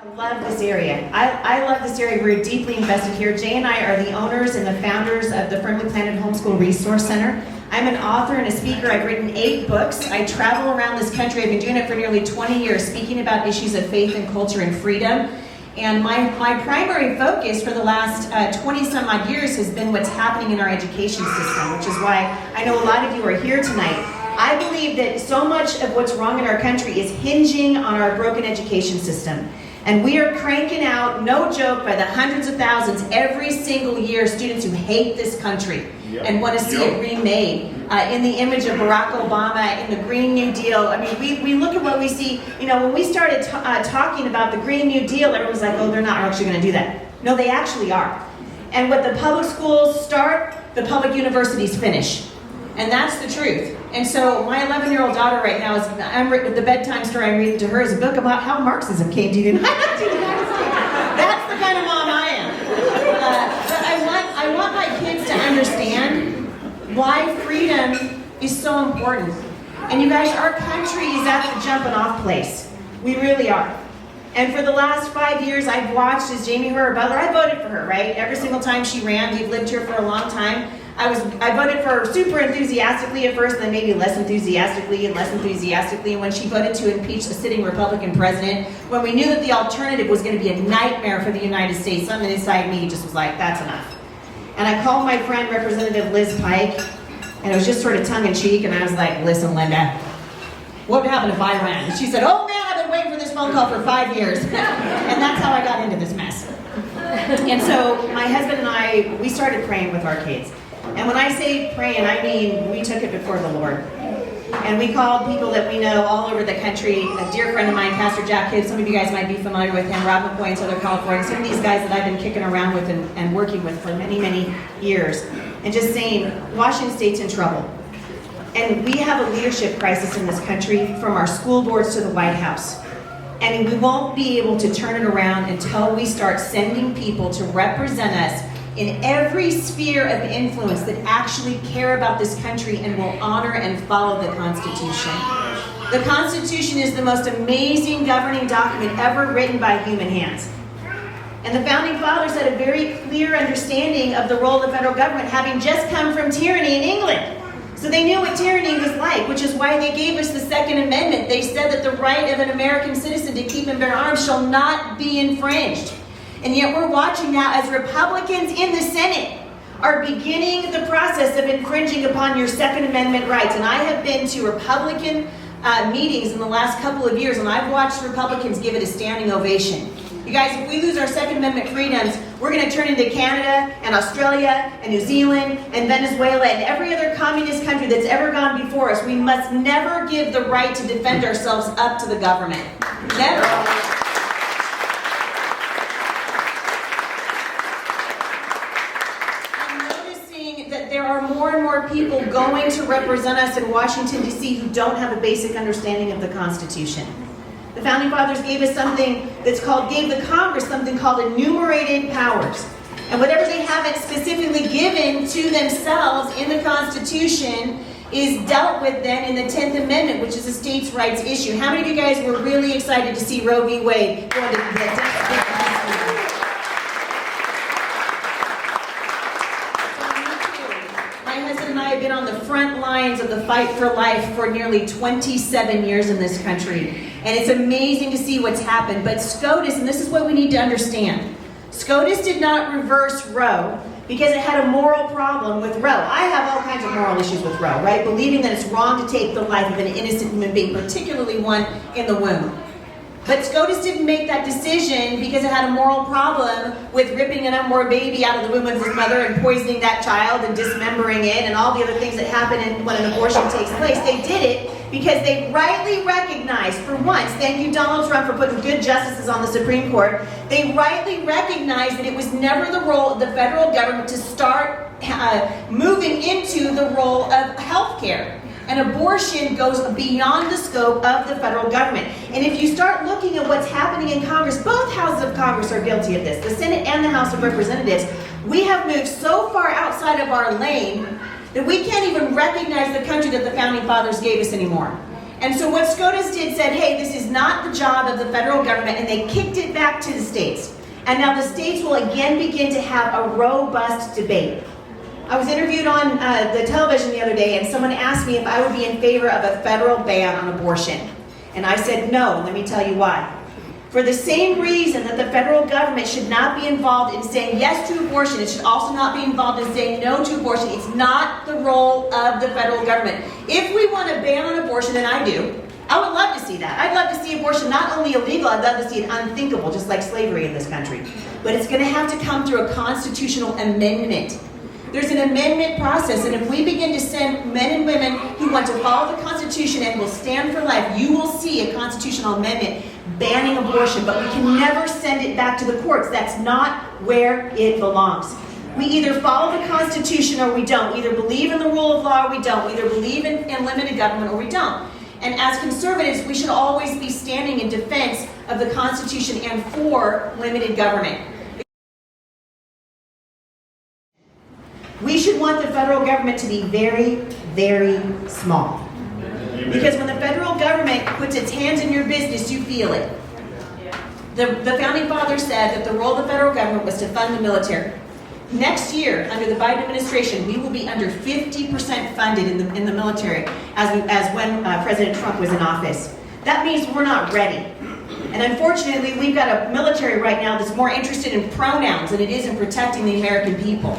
I love this area. I love this area. We're deeply invested here. Jay and I are the owners and the founders of the Firmly Planted Homeschool Resource Center. I'm an author and a speaker. I've written 8 books. I travel around this country. I've been doing it for nearly 20 years, speaking about issues of faith and culture and freedom. And my primary focus for the last 20 some odd years has been what's happening in our education system, which is why I know a lot of you are here tonight. I believe that so much of what's wrong in our country is hinging on our broken education system. And we are cranking out, no joke, by the hundreds of thousands every single year, students who hate this country and want to see it remade in the image of Barack Obama, in the Green New Deal. I mean, we look at what we see. You know, when we started talking about the Green New Deal, everyone was like, oh, they're not actually going to do that. No, they actually are. And what the public schools start, the public universities finish. And that's the truth. And so my 11-year-old daughter right now, the bedtime story I'm reading to her is a book about how Marxism came to the United States. That's the kind of mom I am. But I want my kids to understand why freedom is so important. And you guys, our country is at the jumping off place. We really are. And for the last 5 years, I've watched as Jamie, her butler, I voted for her, right? Every single time she ran, we've lived here for a long time. I voted for her super enthusiastically at first, then maybe less enthusiastically and less enthusiastically. And when she voted to impeach the sitting Republican president, when we knew that the alternative was going to be a nightmare for the United States, something inside me just was like, that's enough. And I called my friend, Representative Liz Pike, and it was just sort of tongue-in-cheek, and I was like, listen, Linda, what would happen if I ran? And she said, oh man, I've been waiting for this phone call for 5 years. And that's how I got into this mess. And so my husband and I, we started praying with our kids. And when I say praying, I mean we took it before the Lord. And we called people that we know all over the country. A dear friend of mine, Pastor Jack Hibbs, some of you guys might be familiar with him, Rob McCoy in Southern California, some of these guys that I've been kicking around with and working with for many, many years. And just saying, Washington State's in trouble. And we have a leadership crisis in this country from our school boards to the White House. And we won't be able to turn it around until we start sending people to represent us in every sphere of influence that actually care about this country and will honor and follow the Constitution. The Constitution is the most amazing governing document ever written by human hands. And the Founding Fathers had a very clear understanding of the role of the federal government, having just come from tyranny in England. So they knew what tyranny was like, which is why they gave us the Second Amendment. They said that the right of an American citizen to keep and bear arms shall not be infringed. And yet we're watching now as Republicans in the Senate are beginning the process of infringing upon your Second Amendment rights. And I have been to Republican meetings in the last couple of years, and I've watched Republicans give it a standing ovation. You guys, if we lose our Second Amendment freedoms, we're going to turn into Canada and Australia and New Zealand and Venezuela and every other communist country that's ever gone before us. We must never give the right to defend ourselves up to the government. Never. There are more and more people going to represent us in Washington, D.C. who don't have a basic understanding of the Constitution. The Founding Fathers gave us something gave the Congress something called enumerated powers. And whatever they haven't specifically given to themselves in the Constitution is dealt with then in the 10th Amendment, which is a states' rights issue. How many of you guys were really excited to see Roe v. Wade go into the I've been on the front lines of the fight for life for nearly 27 years in this country. And it's amazing to see what's happened. But SCOTUS, and this is what we need to understand, SCOTUS did not reverse Roe because it had a moral problem with Roe. I have all kinds of moral issues with Roe, right? Believing that it's wrong to take the life of an innocent human being, particularly one in the womb. But SCOTUS didn't make that decision because it had a moral problem with ripping an unborn baby out of the womb of his mother and poisoning that child and dismembering it and all the other things that happen when an abortion takes place. They did it because they rightly recognized, for once, thank you Donald Trump for putting good justices on the Supreme Court, they rightly recognized that it was never the role of the federal government to start moving into the role of health care. And abortion goes beyond the scope of the federal government. And if you start looking at what's happening in Congress, both houses of Congress are guilty of this, the Senate and the House of Representatives. We have moved so far outside of our lane that we can't even recognize the country that the Founding Fathers gave us anymore. And so what SCOTUS did said, hey, this is not the job of the federal government, and they kicked it back to the states. And now the states will again begin to have a robust debate. I was interviewed on the television the other day, and someone asked me if I would be in favor of a federal ban on abortion. And I said no, and let me tell you why. For the same reason that the federal government should not be involved in saying yes to abortion, it should also not be involved in saying no to abortion. It's not the role of the federal government. If we want to ban on abortion, and I do, I would love to see that. I'd love to see abortion not only illegal, I'd love to see it unthinkable, just like slavery in this country. But it's going to have to come through a constitutional amendment. There's an amendment process, and if we begin to send men and women who want to follow the Constitution and will stand for life, you will see a constitutional amendment banning abortion, but we can never send it back to the courts. That's not where it belongs. We either follow the Constitution or we don't. We either believe in the rule of law or we don't. We either believe in limited government or we don't. And as conservatives, we should always be standing in defense of the Constitution and for limited government. We should want the federal government to be very, very small. Because when the federal government puts its hands in your business, you feel it. The founding fathers said that the role of the federal government was to fund the military. Next year, under the Biden administration, we will be under 50% funded in the military as when President Trump was in office. That means we're not ready. And unfortunately, we've got a military right now that's more interested in pronouns than it is in protecting the American people.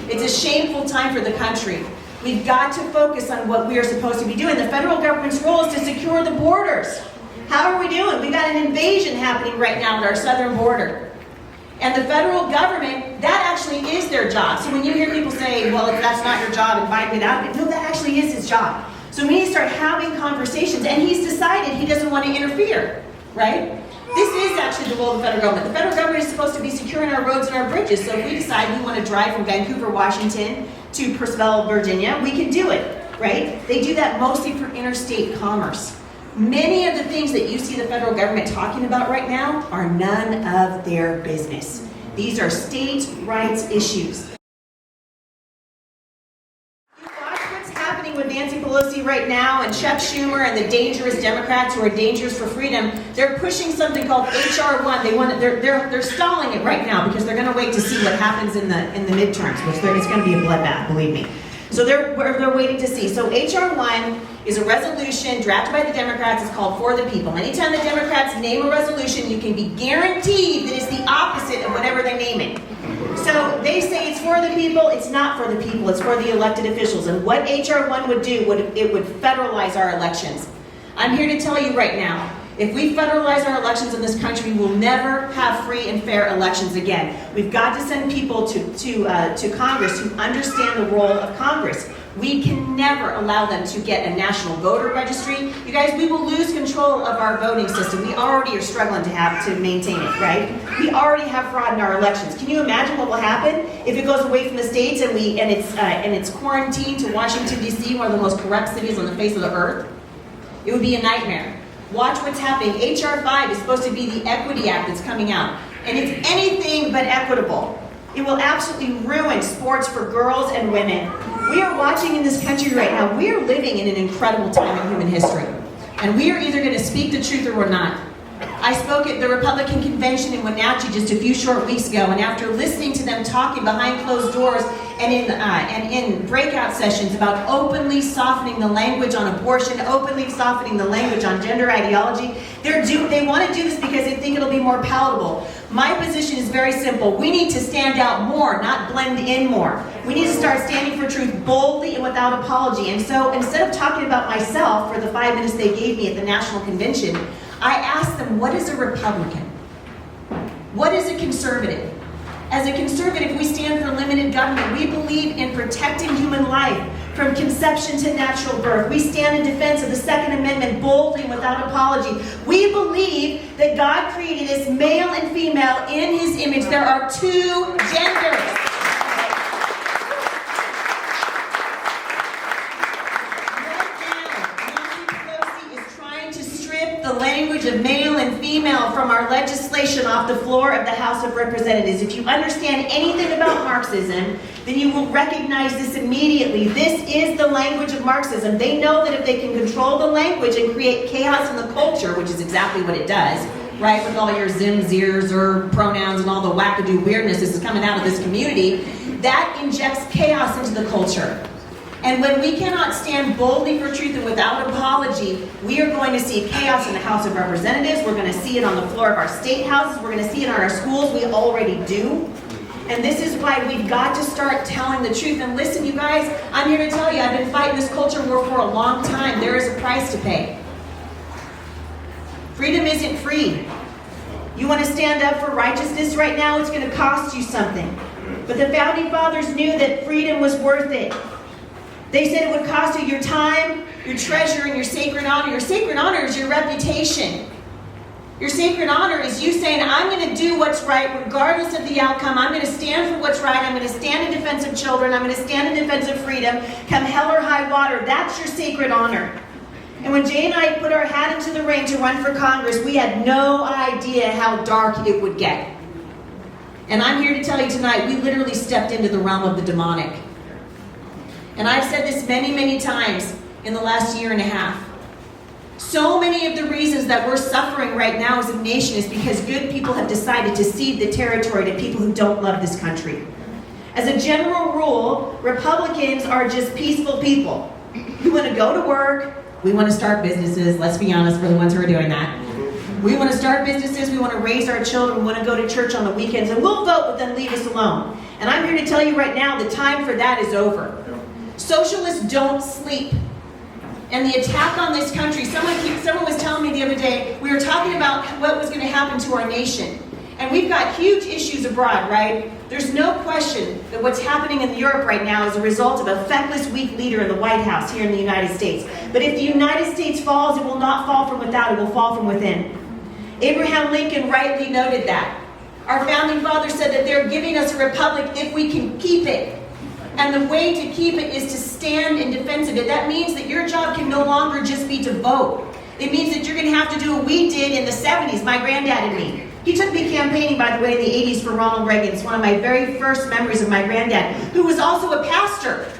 It's a shameful time for the country. We've got to focus on what we are supposed to be doing. The federal government's role is to secure the borders. How are we doing? We've got an invasion happening right now at our southern border. And the federal government, that actually is their job. So when you hear people say, well, if that's not your job, invite me out, no, that actually is his job. So we need to start having conversations, and he's decided he doesn't want to interfere, right? This is actually the role of the federal government. The federal government is supposed to be securing our roads and our bridges. So if we decide we want to drive from Vancouver, Washington to Purcellville, Virginia, we can do it, right? They do that mostly for interstate commerce. Many of the things that you see the federal government talking about right now are none of their business. These are state rights issues. With Nancy Pelosi right now and Chuck Schumer and the dangerous Democrats who are dangerous for freedom, they're pushing something called HR 1. They're stalling it right now because they're going to wait to see what happens in the midterms, which it's going to be a bloodbath, believe me. So they're waiting to see. So HR 1 is a resolution drafted by the Democrats. It's called For the People. Anytime the Democrats name a resolution, you can be guaranteed that it's the opposite of whatever they name it. So they say it's for the people. It's not for the people. It's for the elected officials. And what HR 1 would do, it would federalize our elections. I'm here to tell you right now, if we federalize our elections in this country, we'll never have free and fair elections again. We've got to send people to Congress who understand the role of Congress. We can never allow them to get a national voter registry. You guys, we will lose control of our voting system. We already are struggling to maintain it, right? We already have fraud in our elections. Can you imagine what will happen if it goes away from the states and it's quarantined to Washington, D.C., one of the most corrupt cities on the face of the earth? It would be a nightmare. Watch what's happening. HR 5 is supposed to be the Equity Act that's coming out. And it's anything but equitable. It will absolutely ruin sports for girls and women. We are watching in this country right now, we are living in an incredible time in human history. And we are either going to speak the truth or we're not. I spoke at the Republican convention in Wenatchee just a few short weeks ago, and after listening to them talking behind closed doors and in breakout sessions about openly softening the language on abortion, openly softening the language on gender ideology, they want to do this because they think it'll be more palatable. My position is very simple. We need to stand out more, not blend in more. We need to start standing for truth boldly and without apology. And so instead of talking about myself for the 5 minutes they gave me at the national convention, I asked them, what is a Republican? What is a conservative? As a conservative, we stand for limited government. We believe in protecting human life from conception to natural birth. We stand in defense of the Second Amendment boldly and without apology. We believe that God created us male and female in His image. There are 2 genders. Right now, Nancy Pelosi is trying to strip the language of male and female from our legislation off the floor of the House of Representatives. If you understand anything about Marxism, then you will recognize this immediately. This is the language of Marxism. They know that if they can control the language and create chaos in the culture, which is exactly what it does, right, with all your zims, zers, or pronouns and all the wackadoo weirdness this is coming out of this community, that injects chaos into the culture. And when we cannot stand boldly for truth and without apology, we are going to see chaos in the House of Representatives. We're going to see it on the floor of our state houses. We're going to see it in our schools. We already do. And this is why we've got to start telling the truth. And listen, you guys, I'm here to tell you, I've been fighting this culture war for a long time. There is a price to pay. Freedom isn't free. You want to stand up for righteousness right now? It's going to cost you something. But the Founding Fathers knew that freedom was worth it. They said it would cost you your time, your treasure, and your sacred honor. Your sacred honor is your reputation. Your sacred honor is you saying, I'm going to do what's right regardless of the outcome. I'm going to stand for what's right. I'm going to stand in defense of children. I'm going to stand in defense of freedom. Come hell or high water. That's your sacred honor. And when Jay and I put our hat into the ring to run for Congress, we had no idea how dark it would get. And I'm here to tell you tonight, we literally stepped into the realm of the demonic. And I've said this many, many times in the last year and a half. So many of the reasons that we're suffering right now as a nation is because good people have decided to cede the territory to people who don't love this country. As a general rule, Republicans are just peaceful people. We want to go to work. We want to start businesses. Let's be honest, we're the ones who are doing that. We want to start businesses. We want to raise our children. We want to go to church on the weekends. And we'll vote, but then leave us alone. And I'm here to tell you right now, the time for that is over. Socialists don't sleep. And the attack on this country, someone was telling me the other day, we were talking about what was going to happen to our nation. And we've got huge issues abroad, right? There's no question that what's happening in Europe right now is a result of a feckless, weak leader in the White House here in the United States. But if the United States falls, it will not fall from without, it will fall from within. Abraham Lincoln rightly noted that. Our founding fathers said that they're giving us a republic if we can keep it. And the way to keep it is to stand in defense of it. That means that your job can no longer just be to vote. It means that you're going to have to do what we did in the 70s, my granddad and me. He took me campaigning, by the way, in the 80s for Ronald Reagan. It's one of my very first memories of my granddad, who was also a pastor.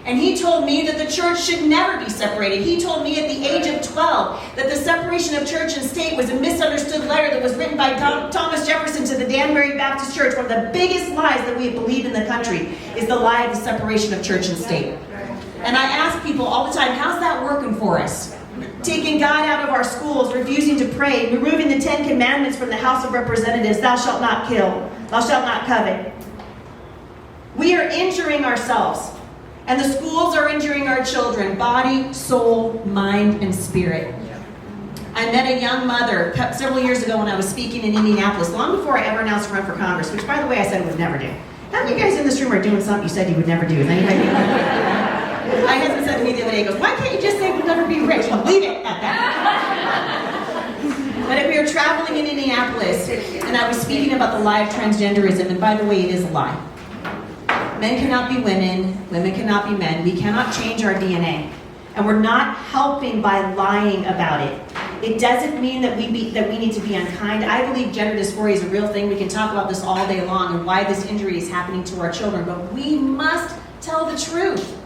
And he told me that the church should never be separated. He told me at the age of 12 that the separation of church and state was a misunderstood letter that was written by Thomas Jefferson to the Danbury Baptist Church. One of the biggest lies that we have believed in the country is the lie of the separation of church and state. And I ask people all the time, how's that working for us? Taking God out of our schools, refusing to pray, removing the 10 Commandments from the House of Representatives, thou shalt not kill, thou shalt not covet. We are injuring ourselves. And the schools are injuring our children, body, soul, mind, and spirit. I met a young mother several years ago when I was speaking in Indianapolis, long before I ever announced to run for Congress, which, by the way, I said I would never do. How many of you guys in this room are doing something you said you would never do? Is anybody doing that? My husband said to me the other day, he goes, why can't you just say we'll never be rich? Well, leave it at that. But we were traveling in Indianapolis, and I was speaking about the lie of transgenderism, and by the way, it is a lie. Men cannot be women, women cannot be men. We cannot change our DNA. And we're not helping by lying about it. It doesn't mean that we need to be unkind. I believe gender dysphoria is a real thing. We can talk about this all day long and why this injury is happening to our children, but we must tell the truth.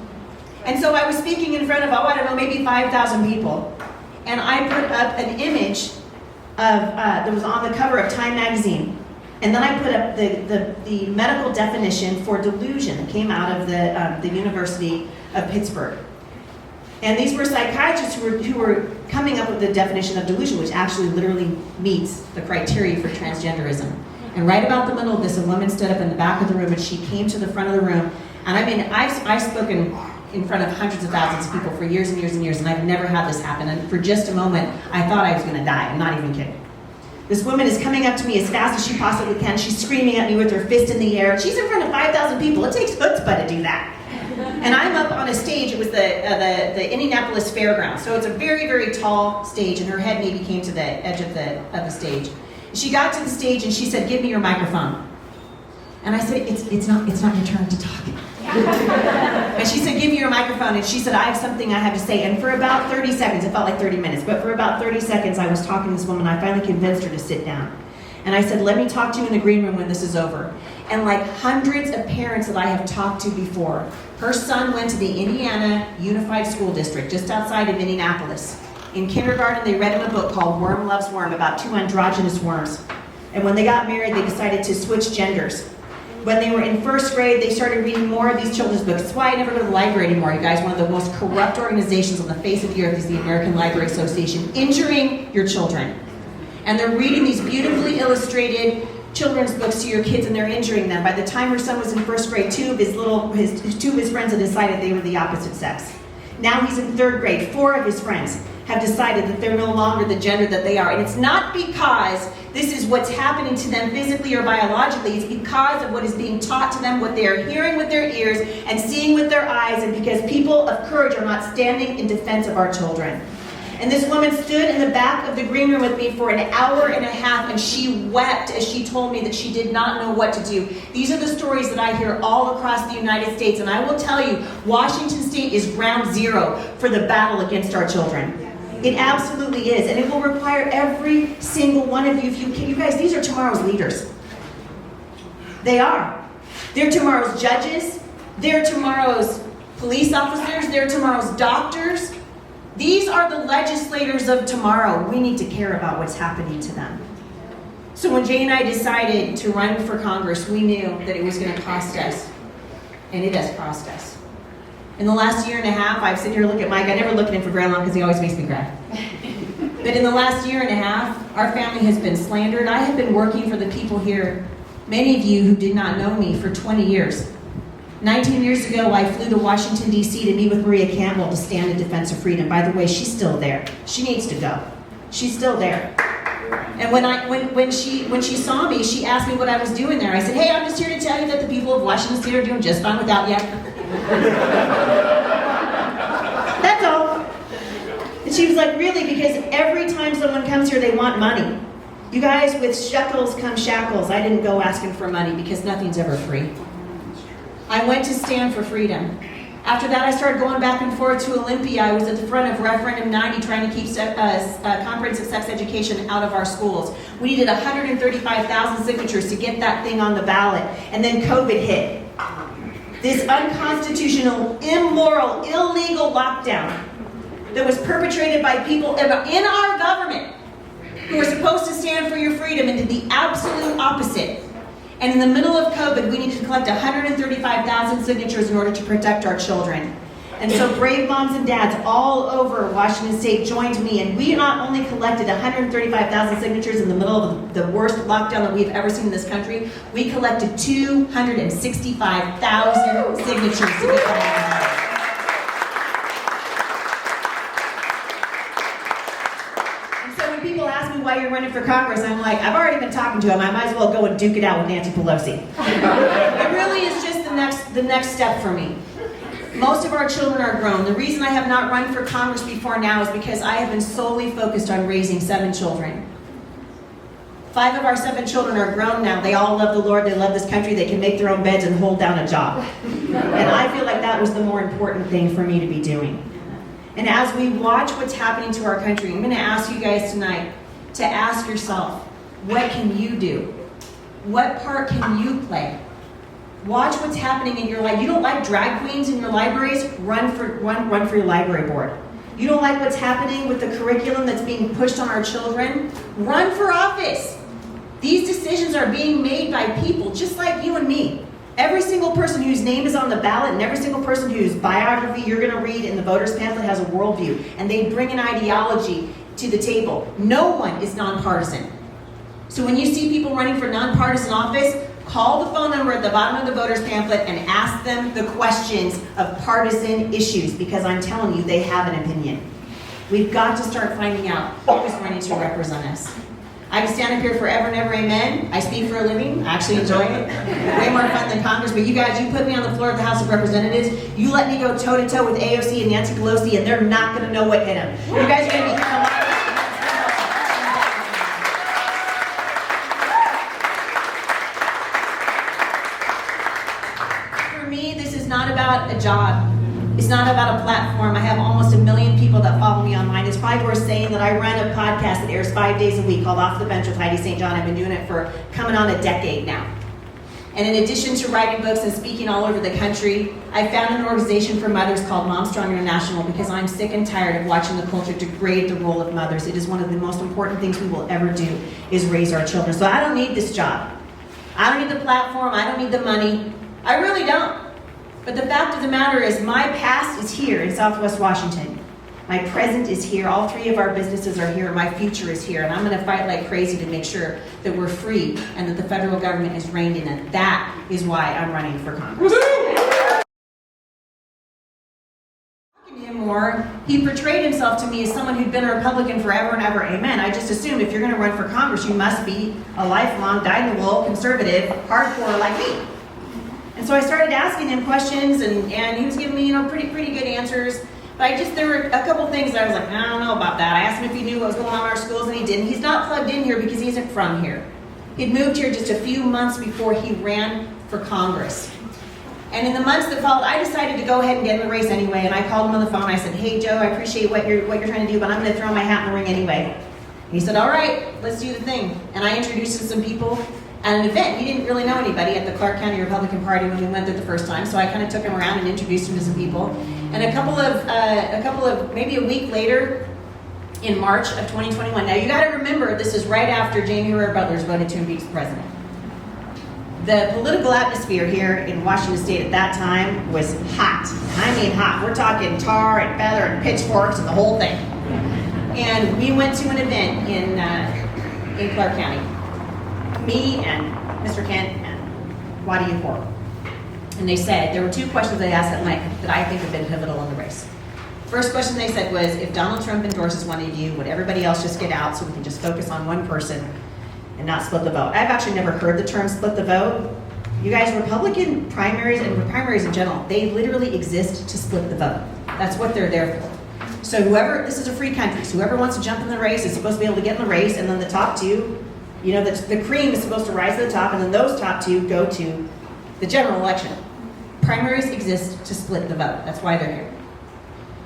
And so I was speaking in front of, maybe 5,000 people. And I put up an image that was on the cover of Time magazine. And then I put up the medical definition for delusion that came out of the University of Pittsburgh. And these were psychiatrists who were coming up with the definition of delusion, which actually literally meets the criteria for transgenderism. And right about the middle of this, a woman stood up in the back of the room, and she came to the front of the room. And I mean, I've spoken in front of hundreds of thousands of people for years and years and years, and I've never had this happen. And for just a moment, I thought I was going to die. I'm not even kidding. This woman is coming up to me as fast as she possibly can. She's screaming at me with her fist in the air. She's in front of 5,000 people. It takes chutzpah to do that. And I'm up on a stage. It was the Indianapolis Fairgrounds. So it's a very, very tall stage, and her head maybe came to the edge of the stage. She got to the stage, and she said, give me your microphone. And I said, it's not your turn to talk. And she said, give me your microphone. And she said, I have something I have to say. And for about 30 seconds, it felt like 30 minutes, but for about 30 seconds, I was talking to this woman. I finally convinced her to sit down. And I said, let me talk to you in the green room when this is over. And like hundreds of parents that I have talked to before, her son went to the Indiana Unified School District just outside of Indianapolis. In kindergarten, they read him a book called Worm Loves Worm about two androgynous worms. And when they got married, they decided to switch genders. When they were in first grade, they started reading more of these children's books. That's why I never go to the library anymore, you guys. One of the most corrupt organizations on the face of the earth is the American Library Association, injuring your children. And they're reading these beautifully illustrated children's books to your kids, and they're injuring them. By the time her son was in first grade, two of his friends had decided they were the opposite sex. Now he's in third grade. 4 of his friends have decided that they're no longer the gender that they are. And it's not because this is what's happening to them physically or biologically. It's because of what is being taught to them, what they are hearing with their ears and seeing with their eyes, and because people of courage are not standing in defense of our children. And this woman stood in the back of the green room with me for an hour and a half, and she wept as she told me that she did not know what to do. These are the stories that I hear all across the United States, and I will tell you, Washington State is ground zero for the battle against our children. It absolutely is, and it will require every single one of you. You guys, these are tomorrow's leaders. They are. They're tomorrow's judges. They're tomorrow's police officers. They're tomorrow's doctors. These are the legislators of tomorrow. We need to care about what's happening to them. So when Jay and I decided to run for Congress, we knew that it was going to cost us, and it has cost us. In the last year and a half, I've sitting here and looked at Mike. I never look at him for very long because he always makes me cry. But in the last year and a half, our family has been slandered. I have been working for the people here, many of you who did not know me, for 20 years. 19 years ago, I flew to Washington, D.C. to meet with Maria Campbell to stand in defense of freedom. By the way, she's still there. She needs to go. She's still there. And when she saw me, she asked me what I was doing there. I said, hey, I'm just here to tell you that the people of Washington State are doing just fine without you. That's all. And she was like, really? Because every time someone comes here, they want money. You guys, with shekels come shackles. I didn't go asking for money because nothing's ever free. I went to stand for freedom. After that, I started going back and forth to Olympia. I was at the front of Referendum 90 trying to keep comprehensive sex education out of our schools. We needed 135,000 signatures to get that thing on the ballot. And then COVID hit. This unconstitutional, immoral, illegal lockdown that was perpetrated by people in our government who are supposed to stand for your freedom and did the absolute opposite. And in the middle of COVID, we needed to collect 135,000 signatures in order to protect our children. And so brave moms and dads all over Washington State joined me, and we not only collected 135,000 signatures in the middle of the worst lockdown that we've ever seen in this country, we collected 265,000 signatures to get that. People ask me why you're running for Congress, I'm like, I've already been talking to him. I might as well go and duke it out with Nancy Pelosi. It really is just the next step for me. Most of our children are grown. The reason I have not run for Congress before now is because I have been solely focused on raising 7 children. 5 of our 7 children are grown now. They all love the Lord. They love this country. They can make their own beds and hold down a job. And I feel like that was the more important thing for me to be doing. And as we watch what's happening to our country, I'm going to ask you guys tonight to ask yourself, what can you do? What part can you play? Watch what's happening in your life. You don't like drag queens in your libraries? Run for your library board. You don't like what's happening with the curriculum that's being pushed on our children? Run for office. These decisions are being made by people just like you and me. Every single person whose name is on the ballot and every single person whose biography you're going to read in the voters pamphlet has a worldview, and they bring an ideology to the table. No one is nonpartisan. So when you see people running for nonpartisan office, call the phone number at the bottom of the voters pamphlet and ask them the questions of partisan issues, because I'm telling you, they have an opinion. We've got to start finding out who's running to represent us. I can stand up here forever and ever, amen. I speak for a living. I actually enjoy it. Way more fun than Congress. But you guys, you put me on the floor of the House of Representatives, you let me go toe-to-toe with AOC and Nancy Pelosi, and they're not going to know what hit them. You guys are going to be hearing a lot of job. It's not about a platform. I have almost 1 million people that follow me online. It's probably worth saying that I run a podcast that airs 5 days a week called Off the Bench with Heidi St. John. I've been doing it for coming on a decade now. And in addition to writing books and speaking all over the country, I founded an organization for mothers called Mom Strong International because I'm sick and tired of watching the culture degrade the role of mothers. It is one of the most important things we will ever do is raise our children. So I don't need this job. I don't need the platform. I don't need the money. I really don't. But the fact of the matter is my past is here in Southwest Washington. My present is here. All 3 of our businesses are here. My future is here. And I'm going to fight like crazy to make sure that we're free and that the federal government is reined in. And that is why I'm running for Congress. More, he portrayed himself to me as someone who'd been a Republican forever and ever. Amen. I just assumed if you're going to run for Congress, you must be a lifelong, dyed-in-the-wool, conservative, hardcore like me. And so I started asking him questions, and he was giving me, pretty good answers. But there were a couple things that I was like, I don't know about that. I asked him if he knew what was going on in our schools, and he didn't. He's not plugged in here because he isn't from here. He'd moved here just a few months before he ran for Congress. And in the months that followed, I decided to go ahead and get in the race anyway. And I called him on the phone. I said, hey, Joe, I appreciate what you're trying to do, but I'm going to throw my hat in the ring anyway. And he said, all right, let's do the thing. And I introduced him to some people at an event. He didn't really know anybody at the Clark County Republican Party when we went there the first time. So I kind of took him around and introduced him to some people. And a couple of maybe a week later, in March of 2021. Now you got to remember, this is right after Jamie Herrera Butlers voted to impeach the president. The political atmosphere here in Washington State at that time was hot. I mean hot. We're talking tar and feather and pitchforks and the whole thing. And we went to an event in Clark County. Me and Mr. Kent and Wadi Yukor. And they said, there were 2 questions they asked that night that I think have been pivotal in the race. First question they said was, if Donald Trump endorses one of you, would everybody else just get out so we can just focus on one person and not split the vote? I've actually never heard the term split the vote. You guys, Republican primaries and primaries in general, they literally exist to split the vote. That's what they're there for. So this is a free country, so whoever wants to jump in the race is supposed to be able to get in the race, and then the top 2, the cream is supposed to rise to the top, and then those top 2 go to the general election. Primaries exist to split the vote. That's why they're here.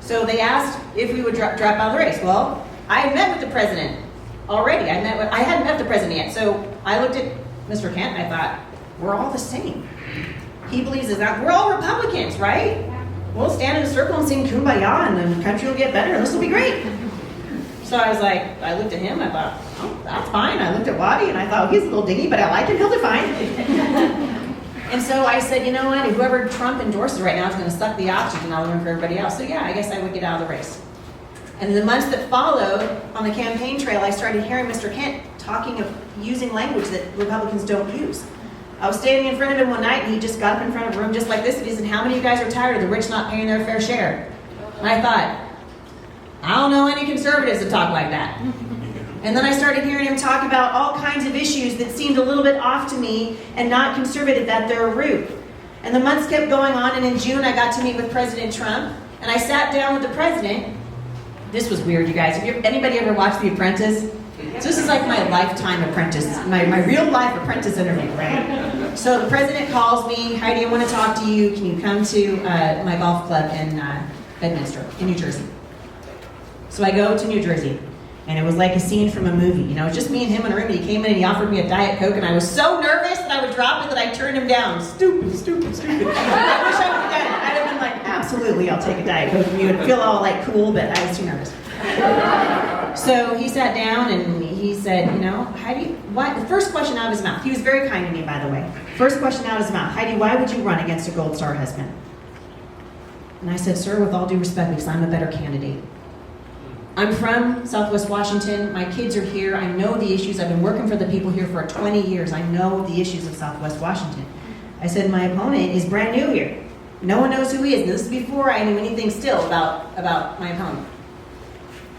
So they asked if we would drop out of the race. Well, I had met with the president already. I hadn't met the president yet. So I looked at Mr. Kent and I thought, we're all the same. He believes that we're all Republicans, right? We'll stand in a circle and sing Kumbaya and the country will get better and this will be great. So I was like, I looked at him, I thought, oh, that's fine. I looked at Wadi and I thought, he's a little dingy, but I like him, he'll do fine. And so I said, you know what, whoever Trump endorses right now is going to suck the oxygen out of him for everybody else. So yeah, I guess I would get out of the race. And in the months that followed, on the campaign trail, I started hearing Mr. Kent talking of using language that Republicans don't use. I was standing in front of him one night and he just got up in front of a room just like this and he said, how many of you guys are tired of the rich not paying their fair share? And I thought, I don't know any conservatives that talk like that. And then I started hearing him talk about all kinds of issues that seemed a little bit off to me and not conservative at their root. And the months kept going on, and in June I got to meet with President Trump, and I sat down with the president. This was weird, you guys. Have anybody ever watched The Apprentice? So this is like my lifetime apprentice, my real life apprentice interview, right? So the president calls me, Heidi, I want to talk to you. Can you come to my golf club in Bedminster, in New Jersey? So I go to New Jersey. And it was like a scene from a movie. It's just me and him in a room, and he came in and he offered me a Diet Coke, and I was so nervous that I would drop it that I turned him down. Stupid. I wish I would have done it. I'd have been like, absolutely, I'll take a Diet Coke from you. It'd feel all like cool, but I was too nervous. So he sat down and he said, Heidi, why? The first question out of his mouth, he was very kind to me, by the way. First question out of his mouth, Heidi, why would you run against a Gold Star husband? And I said, sir, with all due respect, because I'm a better candidate. I'm from Southwest Washington. My kids are here. I know the issues. I've been working for the people here for 20 years. I know the issues of Southwest Washington. I said, my opponent is brand new here. No one knows who he is. And this is before I knew anything still about my opponent.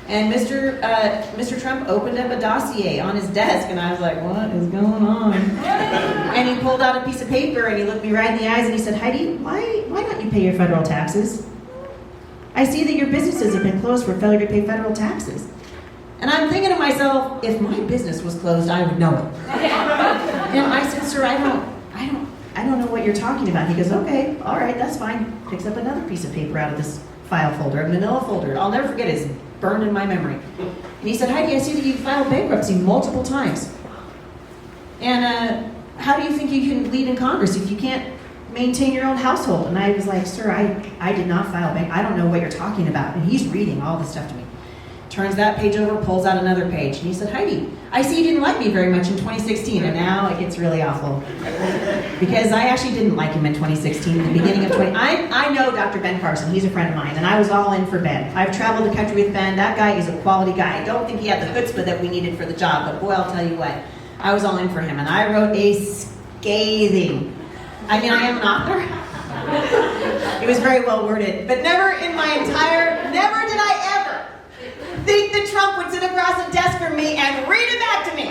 And Mr. Trump opened up a dossier on his desk, and I was like, what is going on? And he pulled out a piece of paper, and he looked me right in the eyes, and he said, Heidi, why don't you pay your federal taxes? I see that your businesses have been closed for failure to pay federal taxes. And I'm thinking to myself, if my business was closed, I would know it. And I said, sir, I I don't know what you're talking about. He goes, okay, all right, that's fine. Picks up another piece of paper out of this file folder, a manila folder. I'll never forget it. It's burned in my memory. And he said, Heidi, I see that you filed bankruptcy multiple times. And how do you think you can lead in Congress if you can't maintain your own household? And I was like, sir, I did not file bank. I don't know what you're talking about. And he's reading all this stuff to me. Turns that page over, pulls out another page. And he said, Heidi, I see you didn't like me very much in 2016, and now it gets really awful. Because I actually didn't like him in 2016, in the beginning of I know Dr. Ben Carson, he's a friend of mine, and I was all in for Ben. I've traveled the country with Ben. That guy is a quality guy. I don't think he had the chutzpah that we needed for the job, but boy, I'll tell you what, I was all in for him, and I wrote a scathing, I am an author. It was very well worded, but never did I ever think that Trump would sit across a desk from me and read it back to me.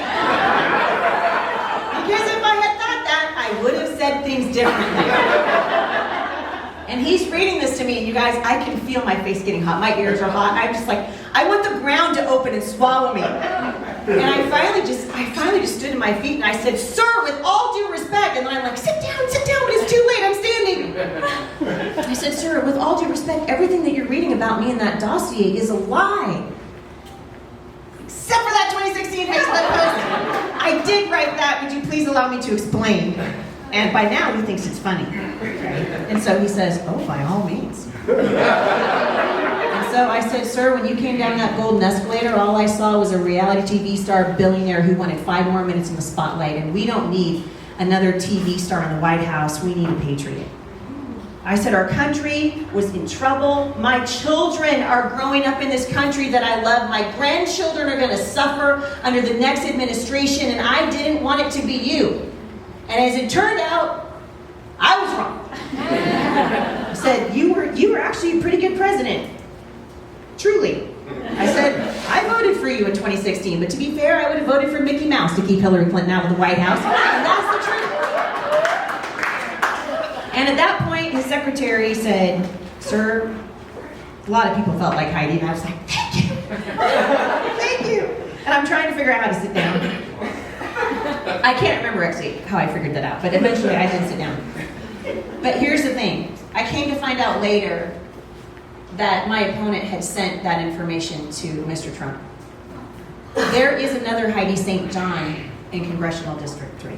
Because if I had thought that, I would have said things differently. And he's reading this to me, and you guys, I can feel my face getting hot. My ears are hot. I'm just like, I want the ground to open and swallow me. And I finally just stood to my feet, and I said, sir, with all due respect. And then I'm like, sit down, but it's too late, I'm standing. I said, sir, with all due respect, everything that you're reading about me in that dossier is a lie. Except for that 2016 Facebook post. I did write that. Would you please allow me to explain? And by now, he thinks it's funny. And so he says, oh, by all means. And so I said, sir, when you came down that golden escalator, all I saw was a reality TV star billionaire who wanted 5 more minutes in the spotlight. And we don't need another TV star in the White House. We need a patriot. I said, our country was in trouble. My children are growing up in this country that I love. My grandchildren are going to suffer under the next administration, and I didn't want it to be you. And as it turned out, I was wrong. I said, you were actually a pretty good president. Truly. I said, I voted for you in 2016, but to be fair, I would have voted for Mickey Mouse to keep Hillary Clinton out of the White House. And that's the truth. And at that point, his secretary said, sir, a lot of people felt like Heidi, and I was like, thank you. Thank you. And I'm trying to figure out how to sit down. I can't remember actually how I figured that out, but eventually I did sit down. But here's the thing. I came to find out later that my opponent had sent that information to Mr. Trump. There is another Heidi St. John in Congressional District 3.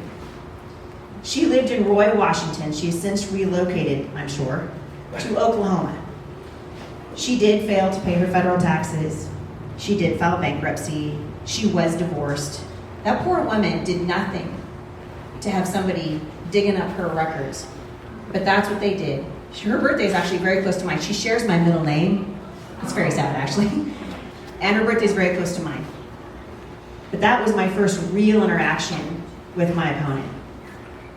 She lived in Roy, Washington. She has since relocated, I'm sure, to Oklahoma. She did fail to pay her federal taxes. She did file bankruptcy. She was divorced. That poor woman did nothing to have somebody digging up her records. But that's what they did. Her birthday is actually very close to mine. She shares my middle name. It's very sad, actually. And her birthday is very close to mine. But that was my first real interaction with my opponent.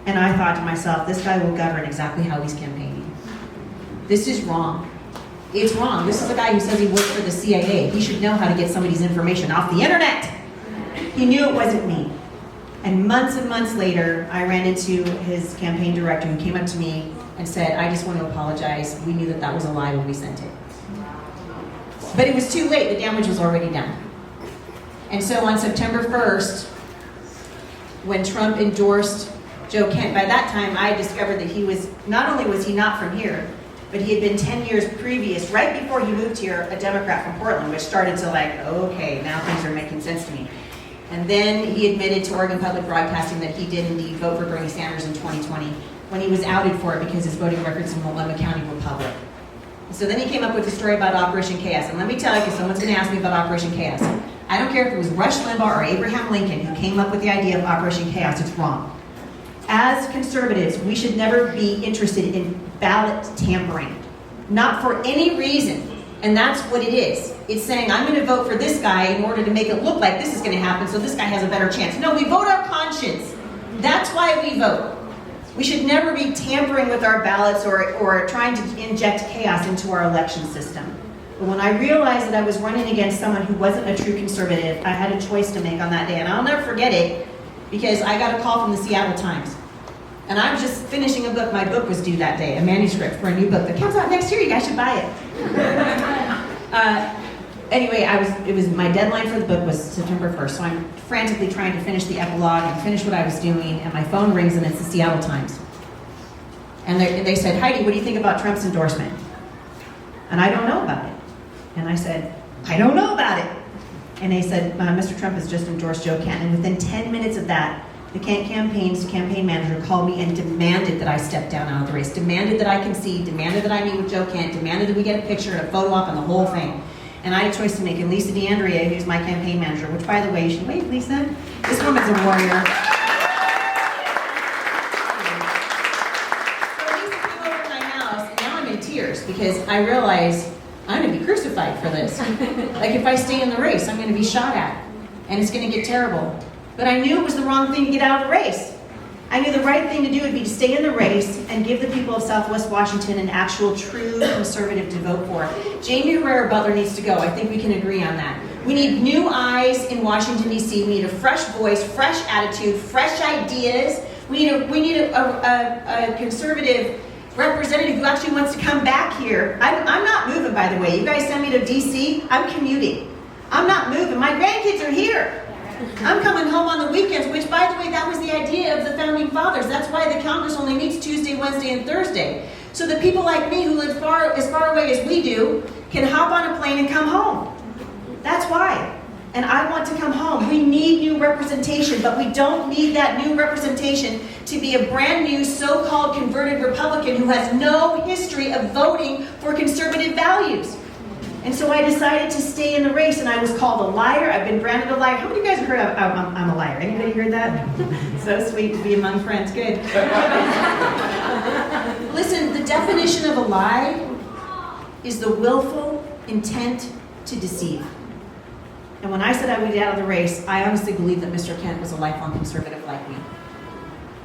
And I thought to myself, this guy will govern exactly how he's campaigning. This is wrong. It's wrong. This is a guy who says he works for the CIA. He should know how to get somebody's information off the internet. He knew it wasn't me. And months later, I ran into his campaign director who came up to me and said, I just want to apologize. We knew that that was a lie when we sent it. But it was too late. The damage was already done. And so on September 1st, when Trump endorsed Joe Kent, by that time I discovered that he was, not only was he not from here, but he had been 10 years previous, right before he moved here, a Democrat from Portland, which started to like, okay, now things are making sense to me. And then he admitted to Oregon Public Broadcasting that he did indeed vote for Bernie Sanders in 2020 when he was outed for it because his voting records in Multnomah County were public. So then he came up with a story about Operation Chaos. And let me tell you, because someone's going to ask me about Operation Chaos. I don't care if it was Rush Limbaugh or Abraham Lincoln who came up with the idea of Operation Chaos, it's wrong. As conservatives, we should never be interested in ballot tampering. Not for any reason. And that's what it is. It's saying, I'm going to vote for this guy in order to make it look like this is going to happen so this guy has a better chance. No, we vote our conscience. That's why we vote. We should never be tampering with our ballots or trying to inject chaos into our election system. But when I realized that I was running against someone who wasn't a true conservative, I had a choice to make on that day. And I'll never forget it because I got a call from the Seattle Times. And I was just finishing a book. My book was due that day, a manuscript for a new book that comes out next year. You guys should buy it. Anyway, it was my deadline for the book was September 1st, so I'm frantically trying to finish the epilogue and finish what I was doing, and my phone rings and it's the Seattle Times. And they said, Heidi, what do you think about Trump's endorsement? And I don't know about it. And I said, I don't know about it. And they said, Mr. Trump has just endorsed Joe Kent. And within 10 minutes of that, the Kent campaign's campaign manager called me and demanded that I step down out of the race, demanded that I concede, demanded that I meet with Joe Kent, demanded that we get a picture and a photo op and the whole thing. And I had a choice to make. And Lisa DeAndrea, who's my campaign manager, which, by the way, you should wave, Lisa. This woman's a warrior. So Lisa came over to my house, and now I'm in tears because I realize I'm going to be crucified for this. Like, if I stay in the race, I'm going to be shot at, and it's going to get terrible. But I knew it was the wrong thing to get out of the race. I knew the right thing to do would be to stay in the race and give the people of Southwest Washington an actual true conservative to vote for. Jamie Herrera Butler needs to go. I think we can agree on that. We need new eyes in Washington, D.C. We need a fresh voice, fresh attitude, fresh ideas. We need a conservative representative who actually wants to come back here. I'm not moving, by the way. You guys send me to D.C., I'm commuting. I'm not moving. My grandkids are here. I'm coming home on the weekends, which, by the way, that was the idea of the Founding Fathers. That's why the Congress only meets Tuesday, Wednesday, and Thursday. So that people like me who live as far away as we do can hop on a plane and come home. That's why. And I want to come home. We need new representation, but we don't need that new representation to be a brand new so-called converted Republican who has no history of voting for conservative values. And so I decided to stay in the race, and I was called a liar. I've been branded a liar. How many of you guys have heard I'm a liar? Anybody heard that? So sweet to be among friends. Good. Listen, the definition of a lie is the willful intent to deceive. And when I said I would get out of the race, I honestly believed that Mr. Kent was a lifelong conservative like me.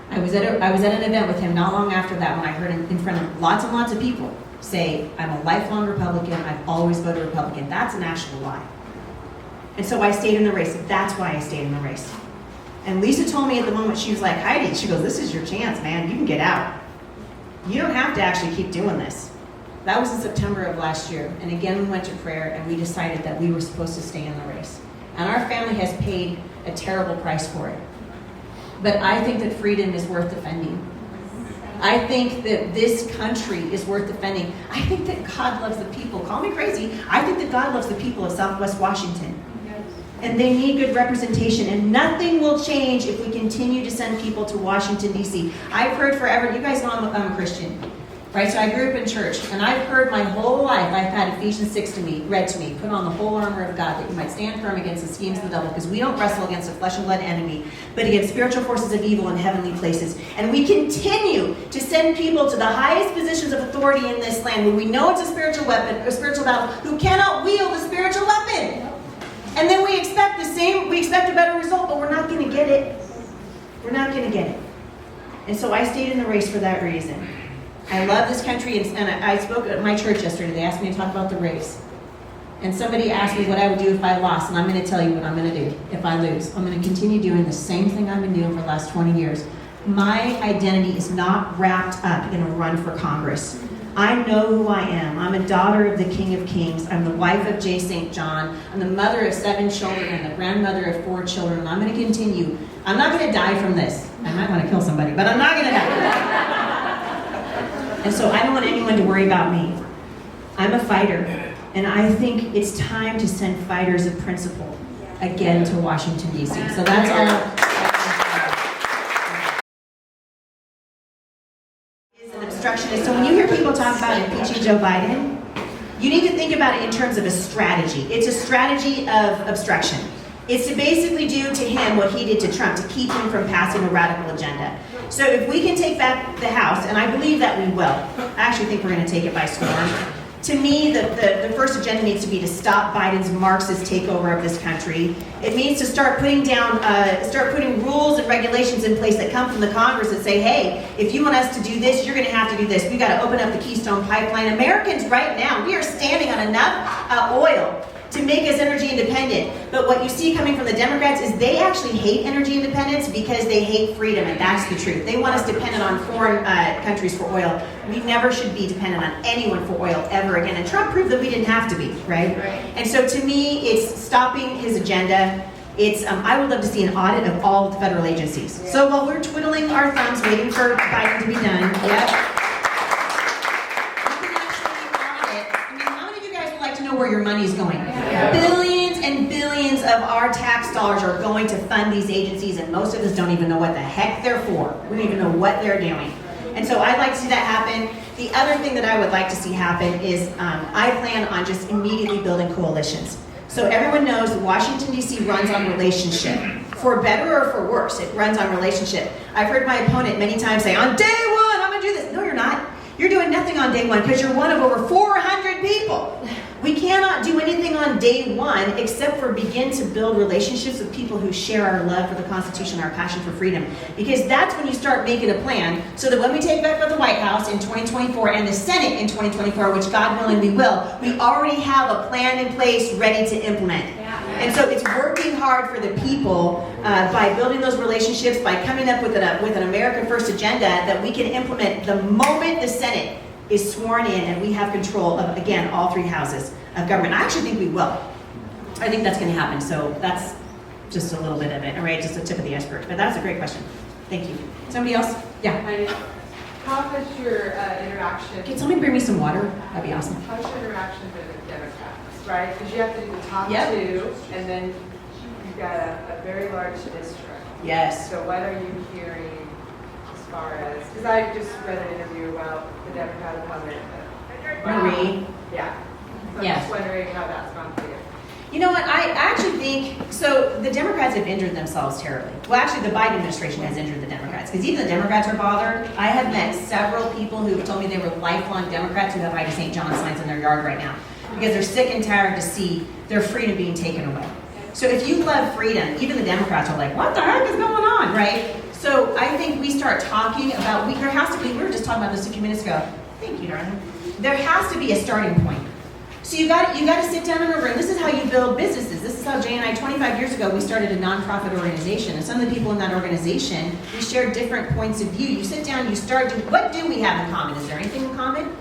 I was at an event with him not long after that when I heard him in front of lots and lots of people say, I'm a lifelong Republican, I've always voted Republican. That's an actual lie. And so I stayed in the race. That's why I stayed in the race. And Lisa told me at the moment, she was like, Heidi, she goes, this is your chance, man. You can get out. You don't have to actually keep doing this. That was in September of last year. And again, we went to prayer and we decided that we were supposed to stay in the race. And our family has paid a terrible price for it. But I think that freedom is worth defending. I think that this country is worth defending. I think that God loves the people. Call me crazy. I think that God loves the people of Southwest Washington. And they need good representation. And nothing will change if we continue to send people to Washington, D.C. I've heard forever, you guys know I'm a Christian. Right, so I grew up in church, and I've heard my whole life, I've had Ephesians 6 read to me, put on the whole armor of God that you might stand firm against the schemes of the devil, because we don't wrestle against a flesh and blood enemy, but against spiritual forces of evil in heavenly places. And we continue to send people to the highest positions of authority in this land when we know it's a spiritual weapon, a spiritual battle, who cannot wield a spiritual weapon. And then we expect a better result, but we're not going to get it. We're not going to get it. And so I stayed in the race for that reason. I love this country, and I spoke at my church yesterday. They asked me to talk about the race. And somebody asked me what I would do if I lost, and I'm going to tell you what I'm going to do if I lose. I'm going to continue doing the same thing I've been doing for the last 20 years. My identity is not wrapped up in a run for Congress. I know who I am. I'm a daughter of the King of Kings. I'm the wife of J. St. John. I'm the mother of 7 children and the grandmother of 4 children. And I'm going to continue. I'm not going to die from this. I might want to kill somebody, but I'm not going to die. And so I don't want anyone to worry about me. I'm a fighter, and I think it's time to send fighters of principle again to Washington, D.C. So that's all. Is an obstructionist. So when you hear people talk about impeaching Joe Biden, you need to think about it in terms of a strategy. It's a strategy of obstruction. It's to basically do to him what he did to Trump, to keep him from passing a radical agenda. So if we can take back the House, and I believe that we will, I actually think we're going to take it by storm. To me, the first agenda needs to be to stop Biden's Marxist takeover of this country. It means to start putting rules and regulations in place that come from the Congress that say, hey, if you want us to do this, you're going to have to do this. We've got to open up the Keystone Pipeline. Americans right now, we are standing on enough oil to make us energy independent. But what you see coming from the Democrats is they actually hate energy independence because they hate freedom, and that's the truth. They want us dependent on foreign countries for oil. We never should be dependent on anyone for oil ever again. And Trump proved that we didn't have to be, right? And so to me, it's stopping his agenda. It's I would love to see an audit of all the federal agencies. So while we're twiddling our thumbs waiting for Biden to be done, where your money is going. Yeah. Billions and billions of our tax dollars are going to fund these agencies, and most of us don't even know what the heck they're for. We don't even know what they're doing. And so I'd like to see that happen. The other thing that I would like to see happen is I plan on just immediately building coalitions. So everyone knows that Washington, D.C. runs on relationship. For better or for worse, it runs on relationship. I've heard my opponent many times say, on day one, I'm going to do this. No, you're not. You're doing nothing on day one because you're one of over 400 people. We cannot do anything on day one except for begin to build relationships with people who share our love for the Constitution, our passion for freedom. Because that's when you start making a plan so that when we take back the White House in 2024 and the Senate in 2024, which God willing we will, we already have a plan in place ready to implement. And so it's working hard for the people by building those relationships, by coming up with an America First agenda that we can implement the moment the Senate is sworn in and we have control of, again, all three houses of government. I actually think we will. I think that's going to happen. So that's just a little bit of it, all right? Just the tip of the iceberg. But that's a great question. Thank you. Somebody else? Yeah. How has your interaction... Can somebody bring me some water? That'd be awesome. How's your interaction been with Democrats, right? Because you have to do the top Yep. two, and then you've got a very large district. Yes. So what are you hearing as far as... Because I just read an interview about the Democrat opponent. Marie. Yeah. So I'm Yeah. just wondering how that's gone for you. You know what, I actually think, so the Democrats have injured themselves terribly. Well, actually, the Biden administration has injured the Democrats, because even the Democrats are bothered. I have met several people who have told me they were lifelong Democrats who have Ida St. John signs in their yard right now, because they're sick and tired to see their freedom being taken away. So if you love freedom, even the Democrats are like, what the heck is going on, right? So I think we start talking about, there has to be, we were just talking about this a few minutes ago. Thank you, darling. There has to be a starting point. So you got to sit down in a room. This is how you build businesses. This is how Jay and I, 25 years ago, we started a nonprofit organization. And some of the people in that organization, we shared different points of view. You sit down, you start, what do we have in common? Is there anything in common?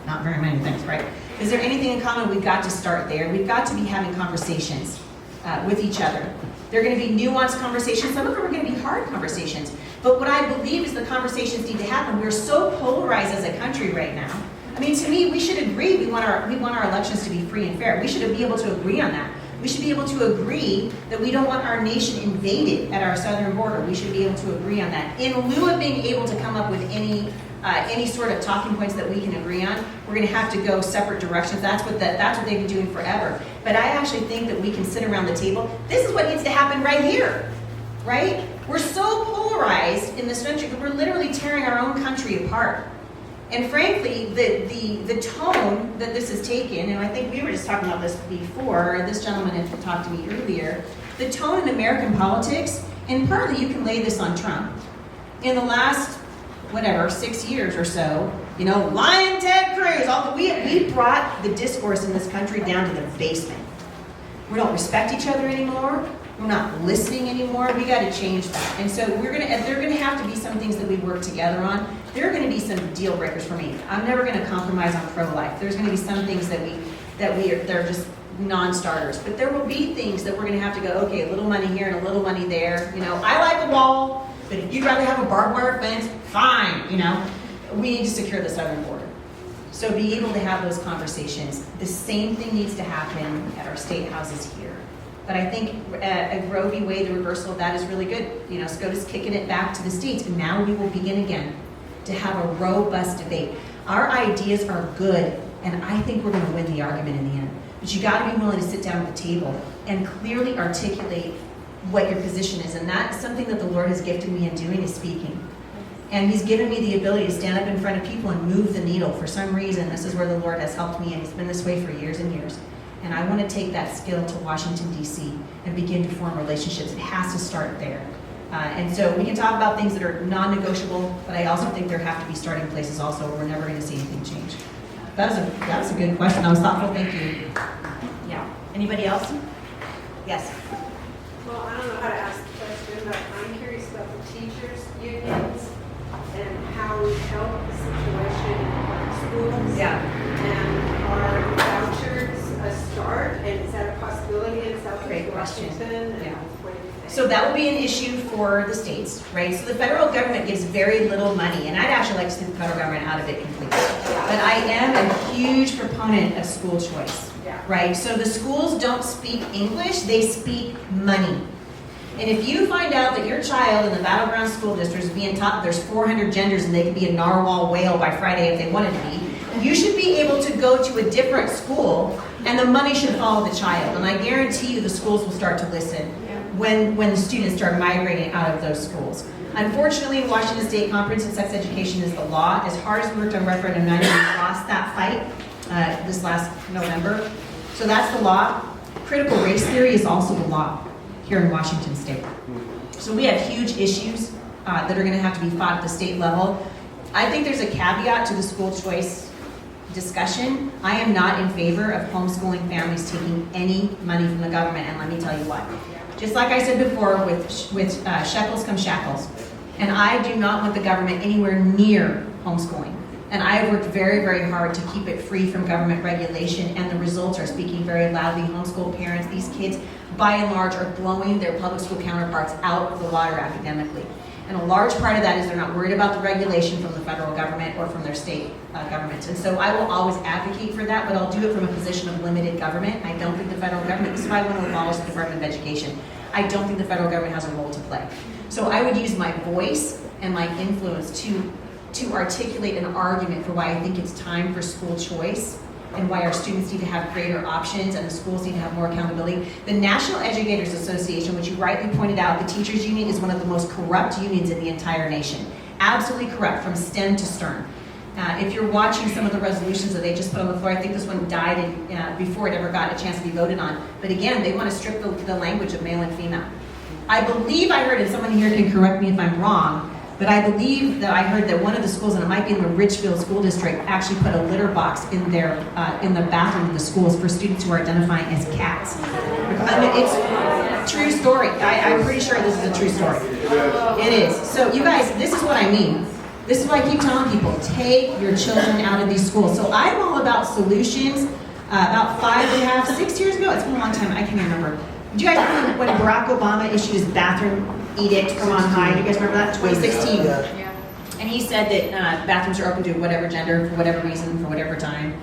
Not very many things, right? Is there anything in common? We've got to start there. We've got to be having conversations with each other. They're going to be nuanced conversations. Some of them are going to be hard conversations. But what I believe is the conversations need to happen. We're so polarized as a country right now. I mean, to me, we should agree we want our elections to be free and fair. We should be able to agree on that. We should be able to agree that we don't want our nation invaded at our southern border. We should be able to agree on that. In lieu of being able to come up with any sort of talking points that we can agree on, we're going to have to go separate directions. That's what they've been doing forever. But I actually think that we can sit around the table. This is what needs to happen right here, right? We're so polarized in this country that we're literally tearing our own country apart. And frankly, the tone that this has taken, and I think we were just talking about this before, this gentleman had talked to me earlier, the tone in American politics, and partly you can lay this on Trump. In the last, 6 years or so, Lion Ted Cruz, we brought the discourse in this country down to the basement. We don't respect each other anymore. We're not listening anymore. We got to change that. And so there are going to have to be some things that we work together on. There are going to be some deal breakers for me. I'm never going to compromise on pro-life. There's going to be some things they're just non-starters. But there will be things that we're going to have to go, okay, a little money here and a little money there. I like a wall, but if you'd rather have a barbed wire fence, fine. We need to secure the southern border. So be able to have those conversations. The same thing needs to happen at our state houses here. But I think a Roe v. Wade, the reversal of that is really good. SCOTUS kicking it back to the states. And now we will begin again to have a robust debate. Our ideas are good, and I think we're going to win the argument in the end. But you got to be willing to sit down at the table and clearly articulate what your position is. And that's something that the Lord has gifted me in doing, is speaking. And He's given me the ability to stand up in front of people and move the needle. For some reason, this is where the Lord has helped me, and He's been this way for years and years. And I want to take that skill to Washington, D.C. and begin to form relationships. It has to start there. And so we can talk about things that are non-negotiable, but I also think there have to be starting places also where we're never going to see anything change. That was a good question. That was thoughtful. Thank you. Yeah. Anybody else? Yes. Well, I don't know how to ask the question, but I'm curious about the teachers' unions and how we help the situation in our schools. Yeah. And are vouchers a start? And is that a possibility in Southwest Washington? And Yeah. what do you think? So that will be an issue for the states, right? So the federal government gives very little money, and I'd actually like to see the federal government out of it completely. But I am a huge proponent of school choice. Yeah. right? So the schools don't speak English, they speak money. And if you find out that your child in the battleground school district is being taught there's 400 genders and they can be a narwhal whale by Friday if they wanted to be, you should be able to go to a different school and the money should follow the child. And I guarantee you the schools will start to listen when the students start migrating out of those schools. Unfortunately, Washington State Comprehensive Sex Education is the law. As hard as we worked on referendum 90, we lost that fight this last November. So that's the law. Critical race theory is also the law here in Washington State. So we have huge issues that are going to have to be fought at the state level. I think there's a caveat to the school choice discussion. I am not in favor of homeschooling families taking any money from the government, and let me tell you why. Just like I said before, with shekels come shackles. And I do not want the government anywhere near homeschooling. And I have worked very, very hard to keep it free from government regulation, and the results are speaking very loudly. Homeschool parents, these kids, by and large, are blowing their public school counterparts out of the water academically. And a large part of that is they're not worried about the regulation from the federal government or from their state governments. And so I will always advocate for that, but I'll do it from a position of limited government. I don't think the federal government, this is why I want to abolish the Department of Education. I don't think the federal government has a role to play. So I would use my voice and my influence to articulate an argument for why I think it's time for school choice and why our students need to have greater options and the schools need to have more accountability. The National Educators Association, which you rightly pointed out, the teachers union is one of the most corrupt unions in the entire nation. Absolutely corrupt, from stem to stern. If you're watching some of the resolutions that they just put on the floor, I think this one died before it ever got a chance to be voted on. But again, they want to strip the language of male and female. I believe I heard, and someone here can correct me if I'm wrong, but I believe that I heard that one of the schools, and it might be in the Richfield School District, actually put a litter box in the bathroom of the schools for students who are identifying as cats. I mean, it's a true story. I'm pretty sure this is a true story. It is. So you guys, this is what I mean. This is what I keep telling people. Take your children out of these schools. So I'm all about solutions. About 5.5, 6 years ago, it's been a long time, I can't remember. Do you guys remember when Barack Obama issued his bathroom edict from on high? Do you guys remember that? 2016. Yeah. And he said that bathrooms are open to whatever gender, for whatever reason, for whatever time.